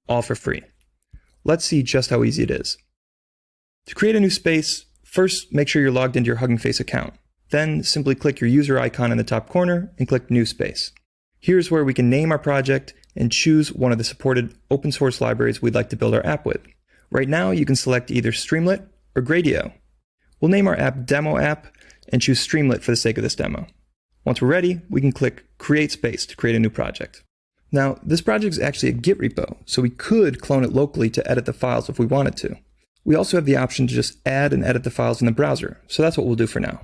all for free. Let's see just how easy it is. To create a new space, first make sure you're logged into your Hugging Face account. Then simply click your user icon in the top corner and click New Space. Here's where we can name our project and choose one of the supported open source libraries we'd like to build our app with. Right now, you can select either Streamlit or Gradio. We'll name our app Demo App and choose Streamlit for the sake of this demo. Once we're ready, we can click Create Space to create a new project. Now, this project is actually a Git repo, so we could clone it locally to edit the files if we wanted to. We also have the option to just add and edit the files in the browser, so that's what we'll do for now.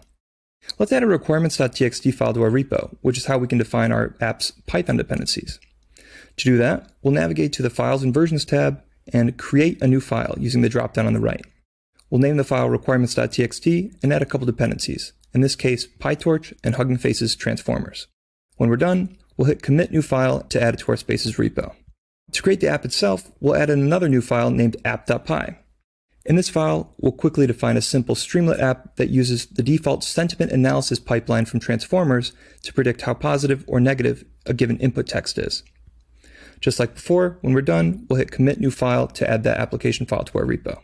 Let's add a requirements.txt file to our repo, which is how we can define our app's Python dependencies. To do that, we'll navigate to the Files and Versions tab and create a new file using the dropdown on the right. We'll name the file requirements.txt and add a couple dependencies, in this case PyTorch and Hugging Face's transformers. When we're done, we'll hit Commit New File to add it to our Spaces repo. To create the app itself, we'll add in another new file named app.py. In this file, we'll quickly define a simple Streamlit app that uses the default sentiment analysis pipeline from transformers to predict how positive or negative a given input text is. Just like before, when we're done, we'll hit Commit New File to add that application file to our repo.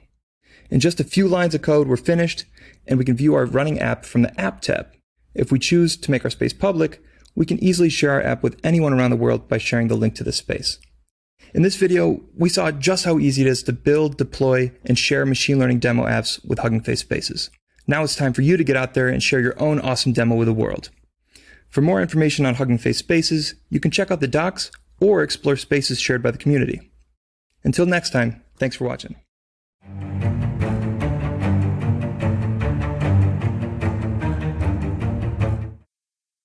In just a few lines of code, we're finished, and we can view our running app from the App tab. If we choose to make our space public, we can easily share our app with anyone around the world by sharing the link to this space. In this video, we saw just how easy it is to build, deploy, and share machine learning demo apps with Hugging Face Spaces. Now it's time for you to get out there and share your own awesome demo with the world. For more information on Hugging Face Spaces, you can check out the docs or explore spaces shared by the community. Until next time, thanks for watching.